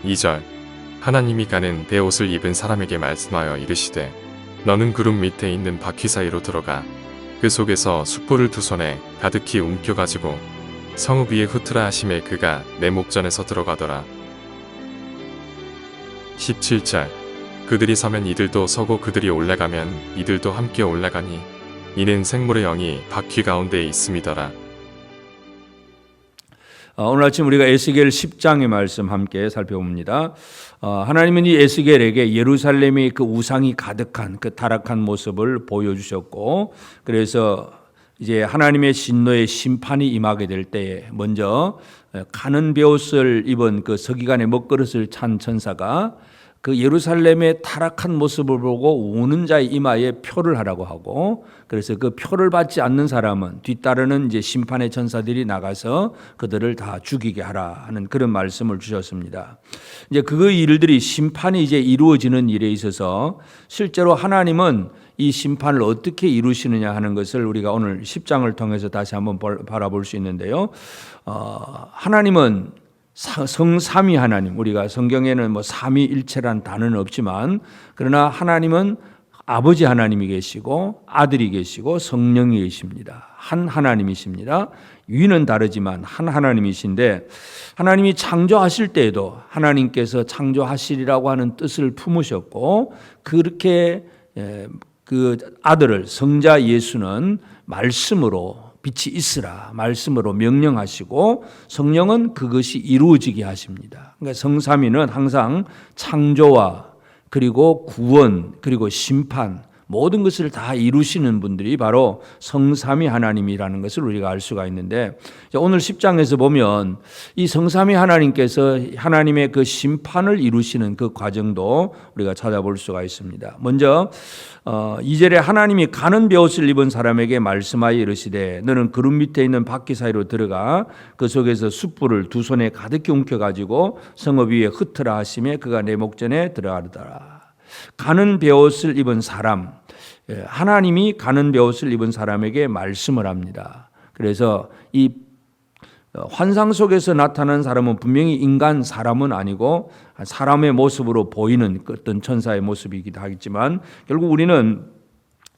2절 하나님이 가는 베옷을 입은 사람에게 말씀하여 이르시되 너는 구름 밑에 있는 바퀴 사이로 들어가 그 속에서 숯불을 두 손에 가득히 움켜가지고 성읍 위에 흩으라 하심에 그가 내 목전에서 들어가더라. 17절 그들이 서면 이들도 서고 그들이 올라가면 이들도 함께 올라가니 이는 생물의 영이 바퀴 가운데에 있음이더라. 오늘 아침 우리가 에스겔 10장의 말씀 함께 살펴봅니다. 하나님은 이 에스겔에게 예루살렘의 그 우상이 가득한 그 타락한 모습을 보여주셨고, 그래서 이제 하나님의 진노의 심판이 임하게 될 때에 먼저 가는 베옷을 입은 그 서기관의 먹그릇을 찬 천사가 그 예루살렘의 타락한 모습을 보고 우는 자의 이마에 표를 하라고 하고, 그래서 그 표를 받지 않는 사람은 뒤따르는 이제 심판의 천사들이 나가서 그들을 다 죽이게 하라 하는 그런 말씀을 주셨습니다. 이제 그 일들이 심판이 이제 이루어지는 일에 있어서 실제로 하나님은 이 심판을 어떻게 이루시느냐 하는 것을 우리가 오늘 10장을 통해서 다시 한번 바라볼 수 있는데요. 하나님은 성삼위 하나님, 우리가 성경에는 뭐 삼위일체란 단어는 없지만 그러나 하나님은 아버지 하나님이 계시고 아들이 계시고 성령이 계십니다. 한 하나님이십니다. 위는 다르지만 한 하나님이신데, 하나님이 창조하실 때에도 하나님께서 창조하시리라고 하는 뜻을 품으셨고, 그렇게 그 아들을 성자 예수는 말씀으로 빛이 있으라 말씀으로 명령하시고 성령은 그것이 이루어지게 하십니다. 그러니까 성삼위는 항상 창조와 그리고 구원 그리고 심판 모든 것을 다 이루시는 분들이 바로 성삼위 하나님이라는 것을 우리가 알 수가 있는데, 오늘 10장에서 보면 이 성삼위 하나님께서 하나님의 그 심판을 이루시는 그 과정도 우리가 찾아볼 수가 있습니다. 먼저 2절에 하나님이 가는 베옷을 입은 사람에게 말씀하여 이르시되 너는 구름 밑에 있는 바퀴 사이로 들어가 그 속에서 숯불을 두 손에 가득히 움켜가지고 성읍 위에 흩으라 하시매 그가 내 목전에 들어가더라. 가는 베옷을 입은 사람, 하나님이 가는 베옷을 입은 사람에게 말씀을 합니다. 그래서 이 환상 속에서 나타난 사람은 분명히 인간 사람은 아니고 사람의 모습으로 보이는 어떤 천사의 모습이기도 하겠지만, 결국 우리는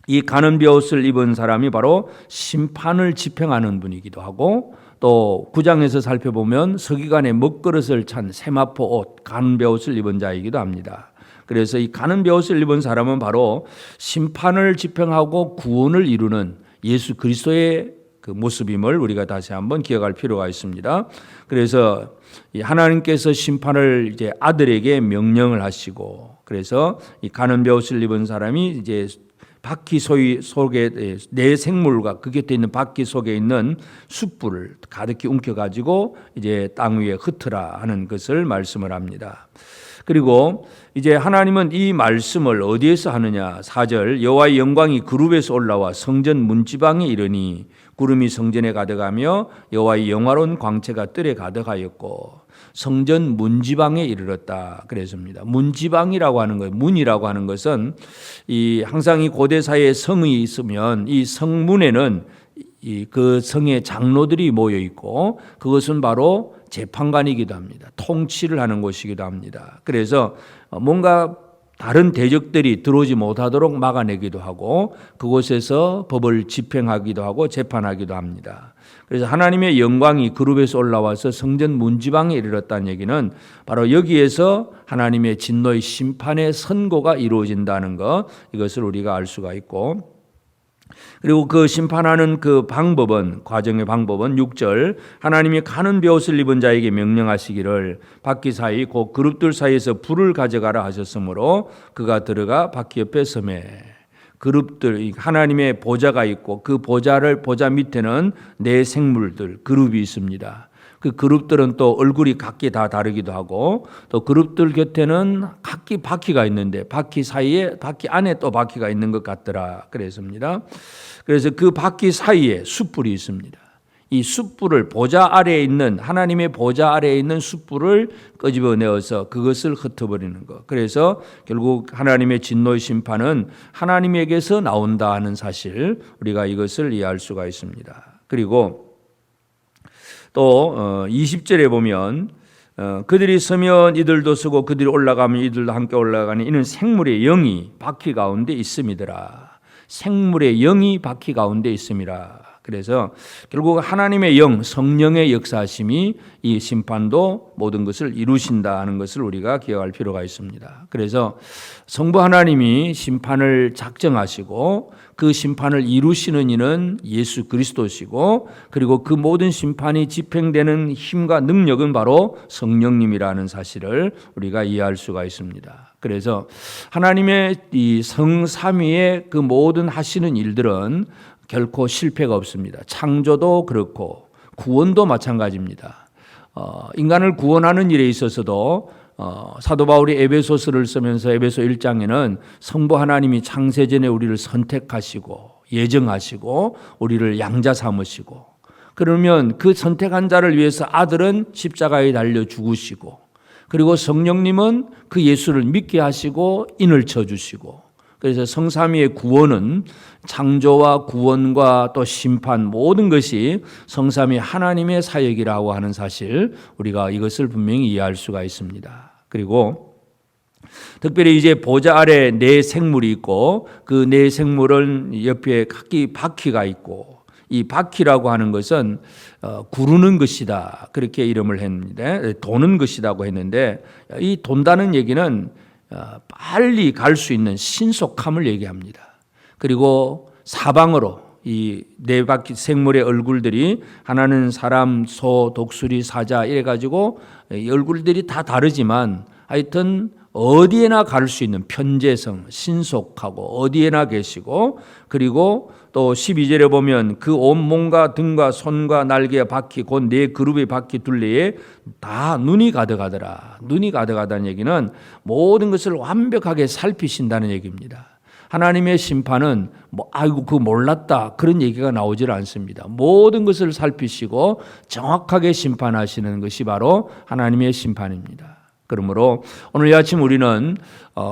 이 가는 베옷을 입은 사람이 바로 심판을 집행하는 분이기도 하고, 또 9장에서 살펴보면 서기관의 먹그릇을 찬 세마포 옷, 가는 베옷을 입은 자이기도 합니다. 그래서 이 가는 베옷을 입은 사람은 바로 심판을 집행하고 구원을 이루는 예수 그리스도의 그 모습임을 우리가 다시 한번 기억할 필요가 있습니다. 그래서 하나님께서 심판을 이제 아들에게 명령을 하시고, 그래서 이 가는 베옷을 입은 사람이 이제 바퀴 속에 내 생물과 그 곁에 있는 바퀴 속에 있는 숯불을 가득히 움켜가지고 이제 땅 위에 흩으라 하는 것을 말씀을 합니다. 그리고 이제 하나님은 이 말씀을 어디에서 하느냐? 4절 여호와의 영광이 그룹에서 올라와 성전 문지방에 이르니 구름이 성전에 가득하며 여호와의 영화로운 광채가 뜰에 가득하였고 성전 문지방에 이르렀다 그랬습니다. 문지방이라고 하는 것, 문이라고 하는 것은 항상 이 고대 사회에 성이 있으면 이 성문에는 그 성의 장로들이 모여 있고 그것은 바로 재판관이기도 합니다. 통치를 하는 곳이기도 합니다. 그래서 뭔가 다른 대적들이 들어오지 못하도록 막아내기도 하고 그곳에서 법을 집행하기도 하고 재판하기도 합니다. 그래서 하나님의 영광이 그룹에서 올라와서 성전 문지방에 이르렀다는 얘기는 바로 여기에서 하나님의 진노의 심판의 선고가 이루어진다는 것, 이것을 우리가 알 수가 있고, 그리고 그 심판하는 그 방법은, 과정의 방법은 6절 하나님이 가는 베옷을 입은 자에게 명령하시기를 바퀴 사이 곧 그룹들 사이에서 불을 가져가라 하셨으므로 그가 들어가 바퀴 옆에 서매. 그룹들, 하나님의 보좌가 있고 그 보좌 밑에는 네 생물들 그룹이 있습니다. 그 그룹들은 또 얼굴이 각기 다 다르기도 하고 또 그룹들 곁에는 각기 바퀴가 있는데 바퀴 사이에 바퀴 안에 또 바퀴가 있는 것 같더라 그랬습니다. 그래서 그 바퀴 사이에 숯불이 있습니다. 이 숯불을 보좌 아래에 있는 하나님의 보좌 아래에 있는 숯불을 끄집어내어서 그것을 흩어버리는 것. 그래서 결국 하나님의 진노의 심판은 하나님에게서 나온다 하는 사실, 우리가 이것을 이해할 수가 있습니다. 그리고 또 20절에 보면 그들이 서면 이들도 서고 그들이 올라가면 이들도 함께 올라가니 이는 생물의 영이 바퀴 가운데 있음이더라. 생물의 영이 바퀴 가운데 있음이라. 그래서 결국 하나님의 영, 성령의 역사심이 이 심판도 모든 것을 이루신다 하는 것을 우리가 기억할 필요가 있습니다. 그래서 성부 하나님이 심판을 작정하시고 그 심판을 이루시는 이는 예수 그리스도시고, 그리고 그 모든 심판이 집행되는 힘과 능력은 바로 성령님이라는 사실을 우리가 이해할 수가 있습니다. 그래서 하나님의 이 성삼위의 그 모든 하시는 일들은 결코 실패가 없습니다. 창조도 그렇고 구원도 마찬가지입니다. 인간을 구원하는 일에 있어서도 사도 바울이 에베소서를 쓰면서 에베소 1장에는 성부 하나님이 창세전에 우리를 선택하시고 예정하시고 우리를 양자 삼으시고, 그러면 그 선택한 자를 위해서 아들은 십자가에 달려 죽으시고, 그리고 성령님은 그 예수를 믿게 하시고 인을 쳐주시고, 그래서 성삼위의 구원은 창조와 구원과 또 심판 모든 것이 성삼위 하나님의 사역이라고 하는 사실, 우리가 이것을 분명히 이해할 수가 있습니다. 그리고 특별히 이제 보좌 아래 네 생물이 있고 그 네 생물은 옆에 각기 바퀴가 있고, 이 바퀴라고 하는 것은 구르는 것이다 그렇게 이름을 했는데, 도는 것이라고 했는데, 이 돈다는 얘기는 빨리 갈 수 있는 신속함을 얘기합니다. 그리고 사방으로 이 네 바퀴 생물의 얼굴들이, 하나는 사람, 소, 독수리, 사자 이래가지고 이 얼굴들이 다 다르지만 하여튼 어디에나 갈 수 있는 편재성, 신속하고 어디에나 계시고, 그리고 또 12절에 보면 그 온몸과 등과 손과 날개 바퀴 곧 네 그룹의 바퀴 둘레에 다 눈이 가득하더라. 눈이 가득하다는 얘기는 모든 것을 완벽하게 살피신다는 얘기입니다. 하나님의 심판은 아이고 그거 몰랐다 그런 얘기가 나오질 않습니다. 모든 것을 살피시고 정확하게 심판하시는 것이 바로 하나님의 심판입니다. 그러므로 오늘 이 아침 우리는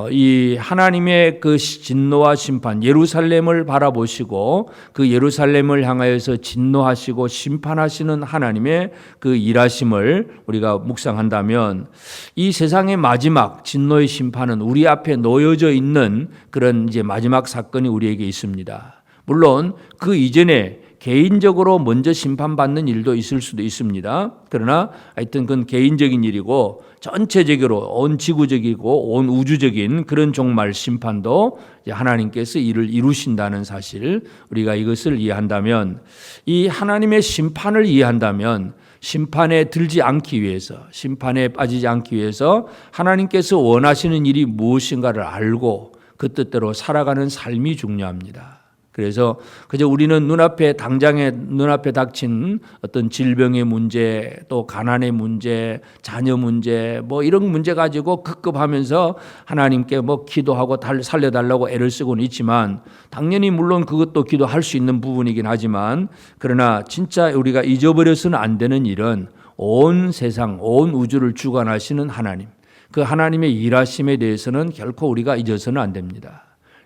이 하나님의 그 진노와 심판, 예루살렘을 바라보시고 그 예루살렘을 향하여서 진노하시고 심판하시는 하나님의 그 일하심을 우리가 묵상한다면, 이 세상의 마지막 진노의 심판은 우리 앞에 놓여져 있는 그런 이제 마지막 사건이 우리에게 있습니다. 물론 그 이전에 개인적으로 먼저 심판받는 일도 있을 수도 있습니다. 그러나 하여튼 그건 개인적인 일이고, 전체적으로 온 지구적이고 온 우주적인 그런 종말 심판도 하나님께서 이를 이루신다는 사실, 우리가 이것을 이해한다면, 이 하나님의 심판을 이해한다면 심판에 들지 않기 위해서, 심판에 빠지지 않기 위해서 하나님께서 원하시는 일이 무엇인가를 알고 그 뜻대로 살아가는 삶이 중요합니다. 그래서 그저 우리는 눈앞에 닥친 어떤 질병의 문제, 또 가난의 문제, 자녀 문제, 뭐 이런 문제 가지고 급급하면서 하나님께 뭐 기도하고 살려달라고 애를 쓰고는 있지만, 당연히 물론 그것도 기도할 수 있는 부분이긴 하지만, 그러나 진짜 우리가 잊어버려서는 안 되는 일은 온 세상, 온 우주를 주관하시는 하나님, 그 하나님의 일하심에 대해서는 결코 우리가 잊어서는 안 됩니다.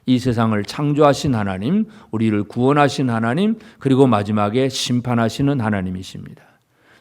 이 세상을 창조하신 하나님, 우리를 구원하신 하나님, 그리고 마지막에 심판하시는 하나님이십니다.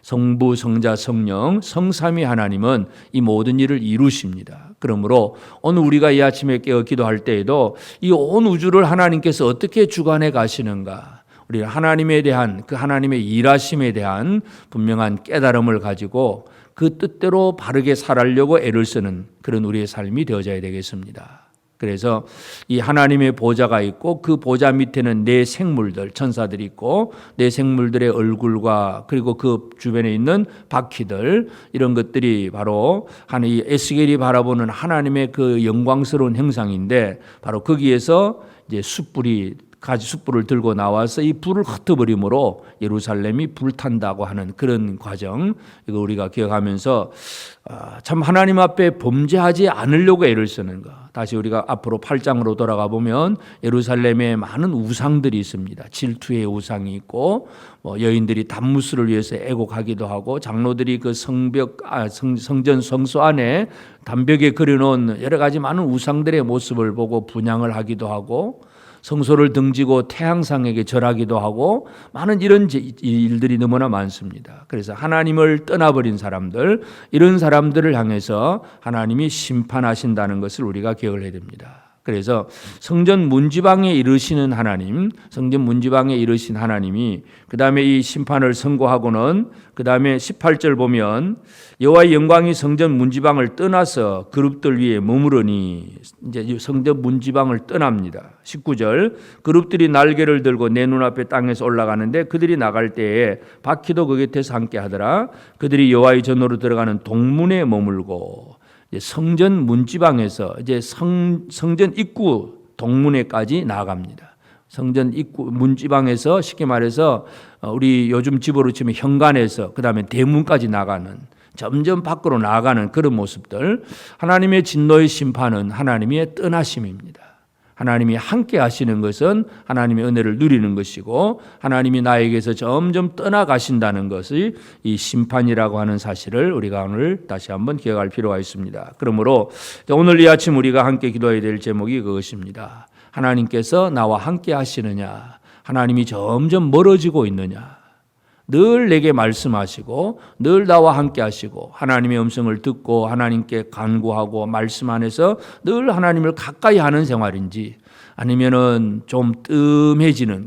성부, 성자, 성령, 성삼위 하나님은 이 모든 일을 이루십니다. 그러므로 오늘 우리가 이 아침에 깨어 기도할 때에도 이 온 우주를 하나님께서 어떻게 주관해 가시는가, 우리 하나님에 대한, 그 하나님의 일하심에 대한 분명한 깨달음을 가지고 그 뜻대로 바르게 살아가려고 애를 쓰는 그런 우리의 삶이 되어져야 되겠습니다. 그래서 이 하나님의 보좌가 있고 그 보좌 밑에는 네 생물들, 천사들이 있고 네 생물들의 얼굴과 그리고 그 주변에 있는 바퀴들, 이런 것들이 바로 이 에스겔이 바라보는 하나님의 그 영광스러운 형상인데, 바로 거기에서 이제 숯불을 들고 나와서 이 불을 흩어버림으로 예루살렘이 불탄다고 하는 그런 과정, 이거 우리가 기억하면서 참 하나님 앞에 범죄하지 않으려고 애를 쓰는 것. 다시 우리가 앞으로 8장으로 돌아가 보면 예루살렘에 많은 우상들이 있습니다. 질투의 우상이 있고, 여인들이 단무스를 위해서 애곡하기도 하고, 장로들이 그 성전 성소 안에 담벽에 그려놓은 여러 가지 많은 우상들의 모습을 보고 분향을 하기도 하고, 성소를 등지고 태양상에게 절하기도 하고 많은 이런 일들이 너무나 많습니다. 그래서 하나님을 떠나버린 사람들, 이런 사람들을 향해서 하나님이 심판하신다는 것을 우리가 기억을 해야 됩니다. 그래서 성전 문지방에 이르시는 하나님, 성전 문지방에 이르신 하나님이 그 다음에 이 심판을 선고하고는 그 다음에 18절 보면 여호와의 영광이 성전 문지방을 떠나서 그룹들 위에 머무르니, 이제 성전 문지방을 떠납니다. 19절 그룹들이 날개를 들고 내 눈앞에 땅에서 올라가는데 그들이 나갈 때에 바퀴도 그 곁에서 함께 하더라. 그들이 여호와의 전으로 들어가는 동문에 머물고, 성전 문지방에서 이제 성전 입구 동문에까지 나아갑니다. 성전 입구 문지방에서 쉽게 말해서 우리 요즘 집으로 치면 현관에서 그 다음에 대문까지 나가는, 점점 밖으로 나아가는 그런 모습들. 하나님의 진노의 심판은 하나님의 떠나심입니다. 하나님이 함께 하시는 것은 하나님의 은혜를 누리는 것이고, 하나님이 나에게서 점점 떠나가신다는 것이 이 심판이라고 하는 사실을 우리가 오늘 다시 한번 기억할 필요가 있습니다. 그러므로 오늘 이 아침 우리가 함께 기도해야 될 제목이 그것입니다. 하나님께서 나와 함께 하시느냐, 하나님이 점점 멀어지고 있느냐. 늘 내게 말씀하시고 늘 나와 함께 하시고 하나님의 음성을 듣고 하나님께 간구하고 말씀 안에서 늘 하나님을 가까이 하는 생활인지, 아니면은 좀 뜸해지는,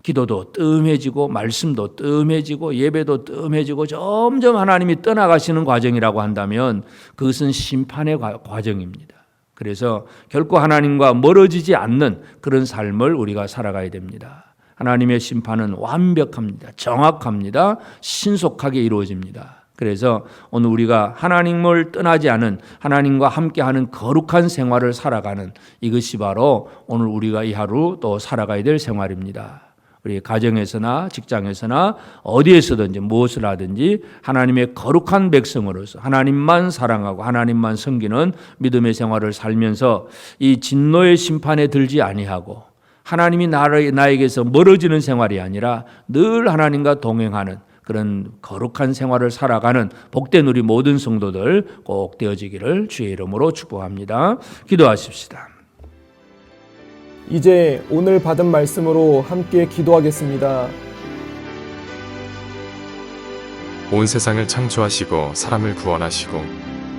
기도도 뜸해지고 말씀도 뜸해지고 예배도 뜸해지고 점점 하나님이 떠나가시는 과정이라고 한다면 그것은 심판의 과정입니다. 그래서 결코 하나님과 멀어지지 않는 그런 삶을 우리가 살아가야 됩니다. 하나님의 심판은 완벽합니다. 정확합니다. 신속하게 이루어집니다. 그래서 오늘 우리가 하나님을 떠나지 않은, 하나님과 함께하는 거룩한 생활을 살아가는, 이것이 바로 오늘 우리가 이 하루 또 살아가야 될 생활입니다. 우리 가정에서나 직장에서나 어디에서든지 무엇을 하든지 하나님의 거룩한 백성으로서 하나님만 사랑하고 하나님만 섬기는 믿음의 생활을 살면서 이 진노의 심판에 들지 아니하고 하나님이 나에게서 멀어지는 생활이 아니라 늘 하나님과 동행하는 그런 거룩한 생활을 살아가는 복된 우리 모든 성도들 꼭 되어지기를 주의 이름으로 축복합니다. 기도하십시다. 이제 오늘 받은 말씀으로 함께 기도하겠습니다. 온 세상을 창조하시고 사람을 구원하시고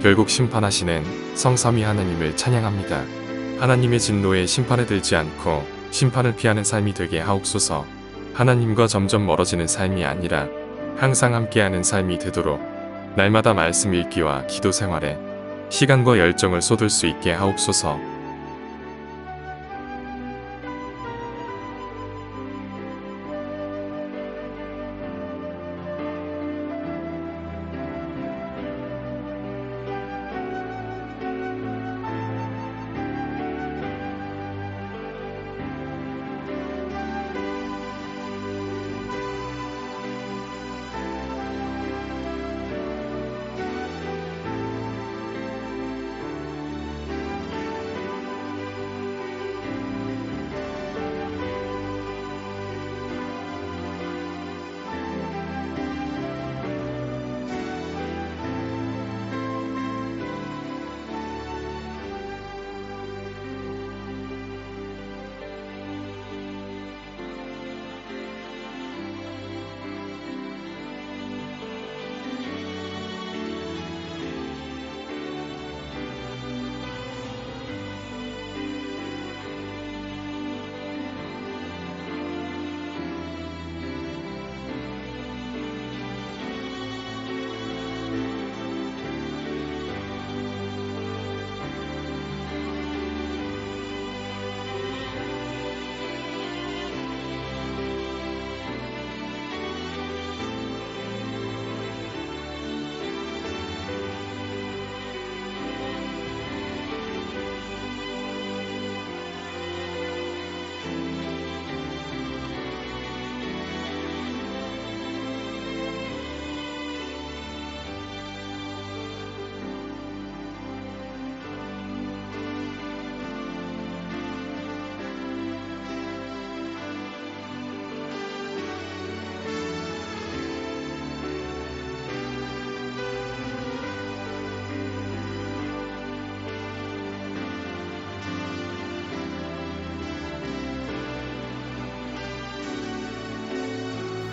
결국 심판하시는 성삼위 하나님을 찬양합니다. 하나님의 진노에 심판에 들지 않고 심판을 피하는 삶이 되게 하옵소서. 하나님과 점점 멀어지는 삶이 아니라 항상 함께하는 삶이 되도록 날마다 말씀 읽기와 기도 생활에 시간과 열정을 쏟을 수 있게 하옵소서.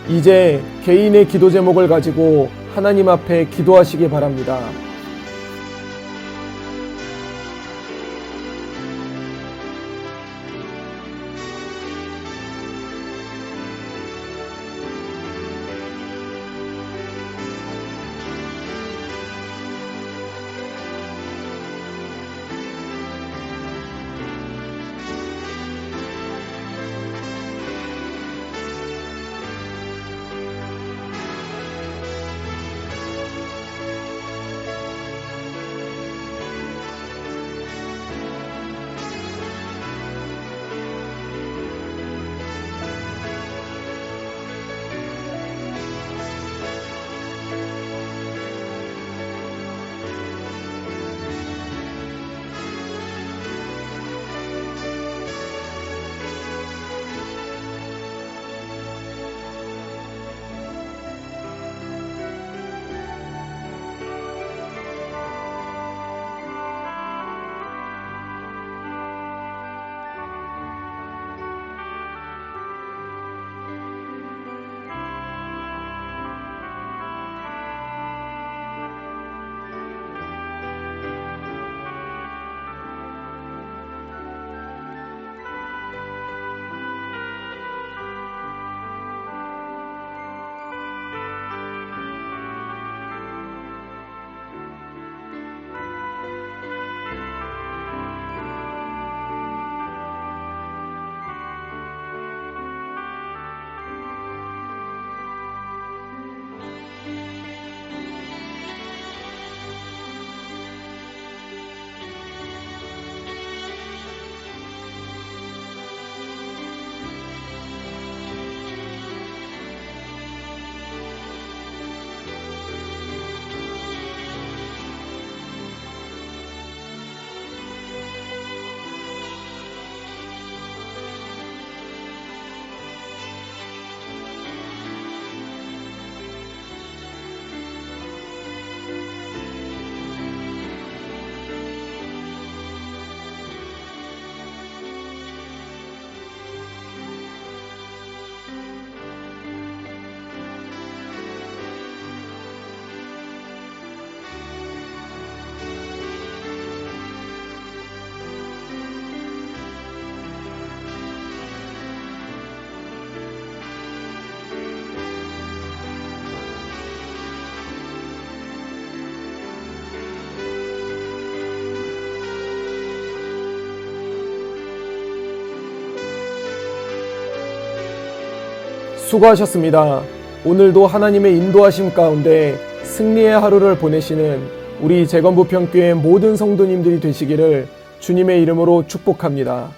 이제 개인의 기도 제목을 가지고 하나님 앞에 기도하시기 바랍니다. 수고하셨습니다. 오늘도 하나님의 인도하심 가운데 승리의 하루를 보내시는 우리 재건부평교회 모든 성도님들이 되시기를 주님의 이름으로 축복합니다.